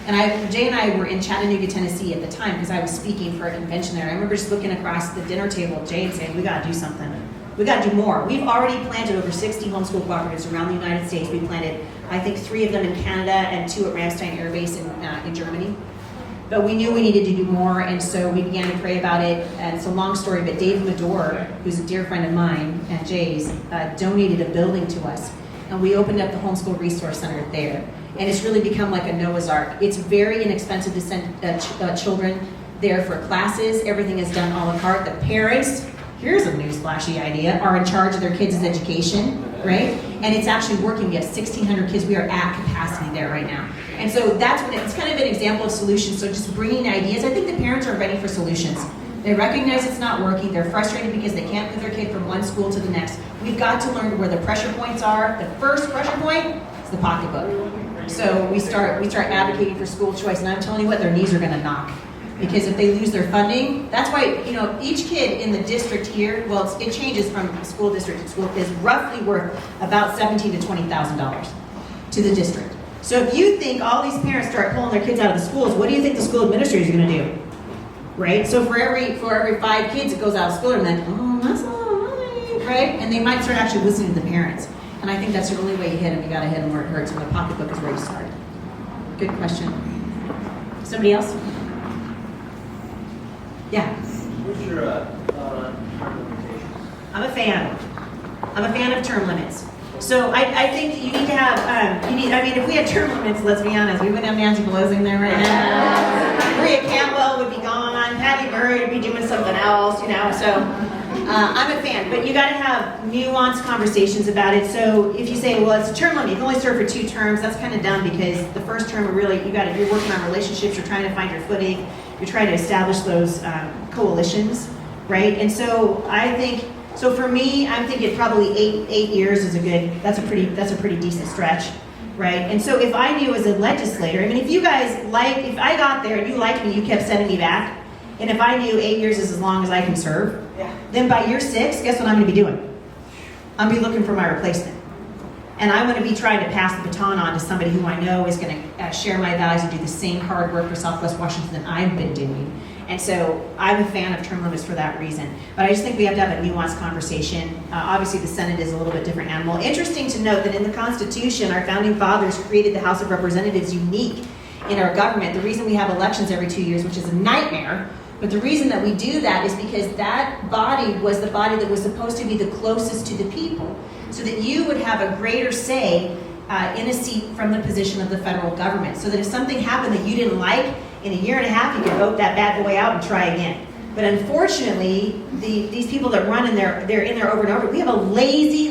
And Jay and I were in Chattanooga, Tennessee at the time because I was speaking for a convention there. I remember just looking across the dinner table at Jay and saying, we got to do something. We got to do more. We've already planted over 60 homeschool cooperatives around the United States. We planted, I think, 3 of them in Canada and 2 at Ramstein Air Base in Germany. But we knew we needed to do more, and so we began to pray about it. And it's a long story, but Dave Medor, who's a dear friend of mine and Jay's, donated a building to us. And we opened up the Homeschool Resource Center there. And it's really become like a Noah's Ark. It's very inexpensive to send children there for classes. Everything is done a la carte. The parents, here's a newsflashy idea, are in charge of their kids' education, right? And it's actually working. We have 1,600 kids. We are at capacity there right now. And so that's when it's kind of an example of solutions. So just bringing ideas. I think the parents are ready for solutions. They recognize it's not working. They're frustrated because they can't move their kid from one school to the next. We've got to learn where the pressure points are. The first pressure point is the pocketbook. So we start advocating for school choice, and I'm telling you what, their knees are going to knock. Because if they lose their funding, that's why, each kid in the district here, well, it changes from school district to school, is roughly worth about $17,000 to $20,000 to the district. So if you think all these parents start pulling their kids out of the schools, what do you think the school administrator is going to do? Right? So for every 5 kids that goes out of school, they're like, oh, that's a lot of money, right? And they might start actually listening to the parents. And I think that's the only way you hit them. You got to hit them where it hurts, and the pocketbook is where you start. Good question. Somebody else? Yeah. What's your thought on term limitations? I'm a fan of term limits. So I think you need to have, if we had term limits, let's be honest, we wouldn't have Nancy Pelosi in there right now. Maria Cantwell would be gone. Patty Murray would be doing something else, so I'm a fan. But you got to have nuanced conversations about it. So if you say, well, it's a term limit, you can only serve for 2 terms, that's kind of dumb because the first term, you're working on relationships, you're trying to find your footing, you're trying to establish those coalitions, right? And so I think, for me, I'm thinking probably 8 years is that's a pretty decent stretch, right? And so if I knew as a legislator, if you guys if I got there and you liked me, you kept sending me back, and if I knew 8 years is as long as I can serve, then by year 6, guess what I'm going to be doing? I'm going to be looking for my replacement. And I want to be trying to pass the baton on to somebody who I know is going to share my values and do the same hard work for Southwest Washington that I've been doing. And so I'm a fan of term limits for that reason. But I just think we have to have a nuanced conversation. Obviously, the Senate is a little bit different animal. Interesting to note that in the Constitution, our founding fathers created the House of Representatives unique in our government. The reason we have elections every 2 years, which is a nightmare, but the reason that we do that is because that body was the body that was supposed to be the closest to the people, so that you would have a greater say in a seat from the position of the federal government, so that if something happened that you didn't like, in a year and a half you could vote that bad boy out and try again. But unfortunately, these people that run in there, they're in there over and over. We have a lazy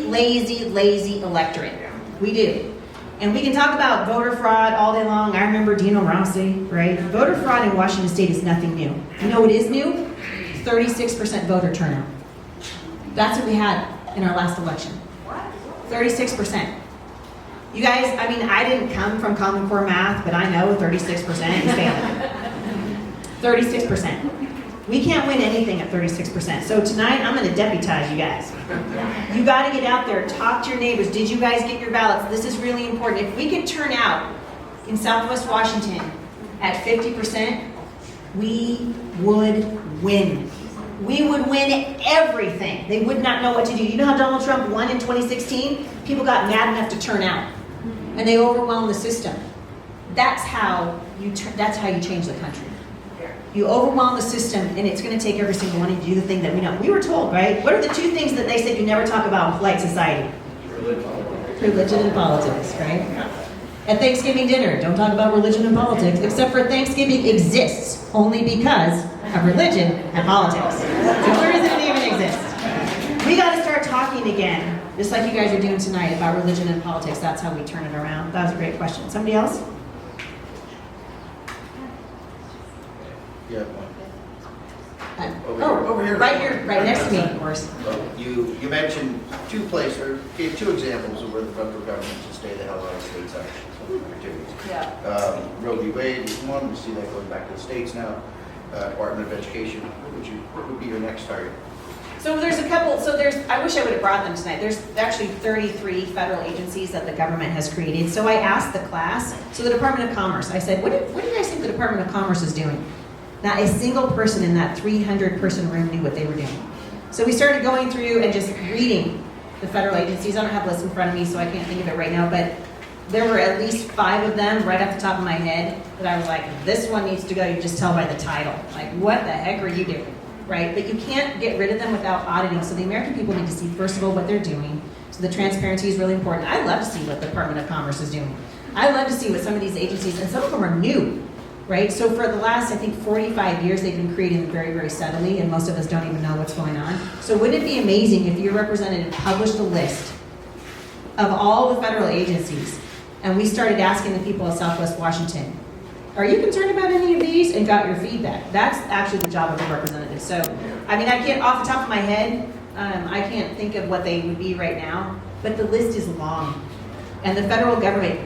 electorate. We do. And we can talk about voter fraud all day long. I remember Dino Rossi, right? Voter fraud in Washington State is nothing new. You know what is new? 36% voter turnout. That's what we had in our last election. 36%. You guys, I mean, I didn't come from Common Core math, but I know 36% is failing. 36%. We can't win anything at 36%. So tonight, I'm going to deputize you guys. You got to get out there, talk to your neighbors. Did you guys get your ballots? This is really important. If we could turn out in Southwest Washington at 50%, we would win. We would win everything. They would not know what to do. You know how Donald Trump won in 2016? People got mad enough to turn out, and they overwhelmed the system. That's how you change the country. You overwhelm the system, and it's going to take every single one of you to do the thing that we know. We were told, right? What are the 2 things that they said you never talk about in polite society? Religion and politics, right? At Thanksgiving dinner, don't talk about religion and politics, except for Thanksgiving exists only because of religion and politics. So where does it even exist? We got to start talking again, just like you guys are doing tonight, about religion and politics. That's how we turn it around. That was a great question. Somebody else? Yeah. Over here. Right here, right next to me, of course. You mentioned 2 places, or gave 2 examples of where the federal government should stay the hell out of states' actions. Yeah. Roe v. Wade is one. We see that going back to the states now. Department of Education. What would be your next target? So there's a couple, I wish I would have brought them tonight. There's actually 33 federal agencies that the government has created. So I asked the class, so the Department of Commerce, I said, what do you guys think the Department of Commerce is doing? Not a single person in that 300-person room knew what they were doing. So we started going through and just reading the federal agencies. I don't have lists in front of me, so I can't think of it right now, but there were at least 5 of them right off the top of my head that I was like, this one needs to go. You just tell by the title. Like, what the heck are you doing, right? But you can't get rid of them without auditing. So the American people need to see, first of all, what they're doing. So the transparency is really important. I love to see what the Department of Commerce is doing. I love to see what some of these agencies, and some of them are new, right? So for the last, I think, 45 years, they've been creating them very, very steadily, and most of us don't even know what's going on. So wouldn't it be amazing if your representative published a list of all the federal agencies, and we started asking the people of Southwest Washington, are you concerned about any of these? And got your feedback. That's actually the job of a representative. So, I mean, I can't, off the top of my head, I can't think of what they would be right now, but the list is long. And the federal government,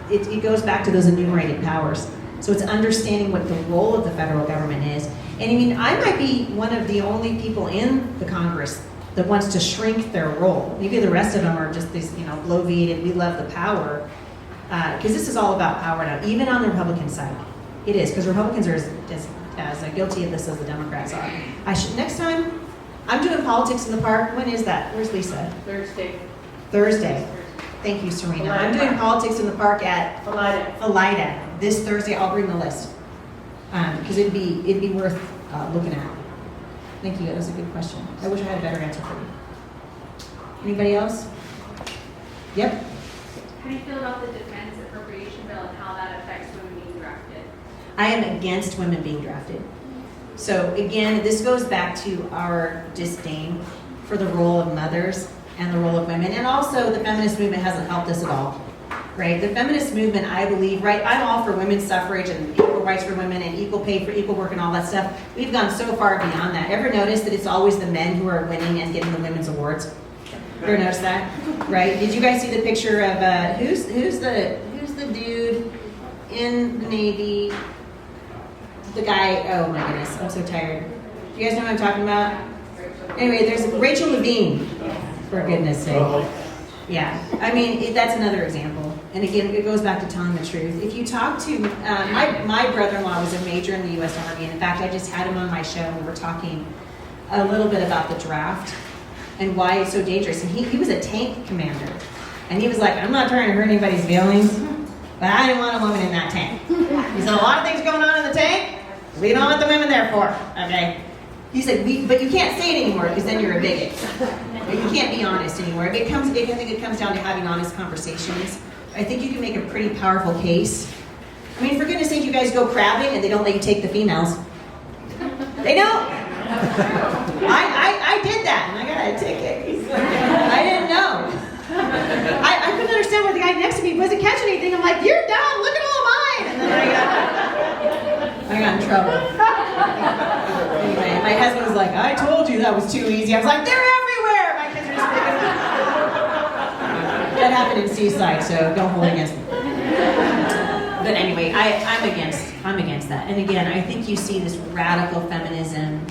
it goes back to those enumerated powers. So it's understanding what the role of the federal government is. And I mean, I might be one of the only people in the Congress that wants to shrink their role. Maybe the rest of them are just these, bloviated, we love the power. Because this is all about power now, even on the Republican side. It is, because Republicans are as guilty of this as the Democrats are. Next time, I'm doing politics in the park. When is that? Where's Lisa? Thursday. Thank you, Serena. I'm doing politics in the park at Philida. This Thursday, I'll bring the list. Because it'd be worth looking at. Thank you, that was a good question. I wish I had a better answer for you. Anybody else? Yep. How do you feel about the defense appropriation bill and how that affects women being drafted? I am against women being drafted. So again, this goes back to our disdain for the role of mothers and the role of women. And also the feminist movement hasn't helped us at all, right? The feminist movement, I believe, right? I'm all for women's suffrage and equal rights for women and equal pay for equal work and all that stuff. We've gone so far beyond that. Ever notice that it's always the men who are winning and getting the women's awards? Ever notice that? Right? Did you guys see the picture of who's the dude in the Navy? The guy. Oh my goodness, I'm so tired. Do you guys know what I'm talking about? Anyway, there's Rachel Levine. For goodness sake. Yeah, I mean, that's another example. And again, it goes back to telling the truth. If you talk to, my brother-in-law was a major in the U.S. Army. And in fact, I just had him on my show and we were talking a little bit about the draft and why it's so dangerous. And he was a tank commander. And he was like, I'm not trying to hurt anybody's feelings, but I didn't want a woman in that tank. He said, a lot of things going on in the tank, we don't want the women there for, okay? He said, but you can't say it anymore because then you're a bigot. You can't be honest anymore. I think it comes down to having honest conversations. I think you can make a pretty powerful case. I mean, for goodness sake, you guys go crabbing and they don't let you take the females. They don't. I did that and I got a ticket. I didn't know. I couldn't understand why the guy next to me wasn't catching anything. I'm like, you're dumb, look at all mine. And then I got in trouble. Anyway, my husband was like, I told you that was too easy. I was like, they're everywhere. My kids are just picking them up. That happened in Seaside, so don't hold it against me. But anyway, I'm against that. And again, I think you see this radical feminism,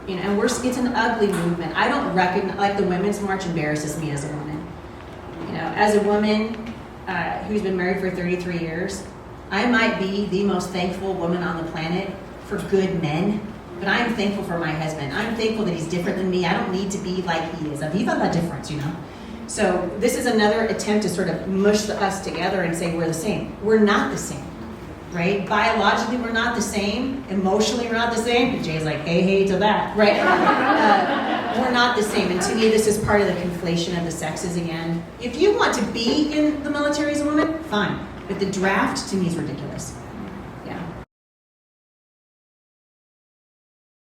you know, and it's an ugly movement. I don't recognize, like the Women's March embarrasses me as a woman. You know, as a woman who's been married for 33 years, I might be the most thankful woman on the planet for good men, but I am thankful for my husband. I'm thankful that he's different than me. I don't need to be like he is. Viva la difference, you know? So this is another attempt to sort of mush us together and say we're the same. We're not the same, right? Biologically, we're not the same. Emotionally, we're not the same. And Jay's like, hey to that, right? We're not the same. And to me, this is part of the conflation of the sexes again. If you want to be in the military as a woman, fine. But the draft, to me, is ridiculous.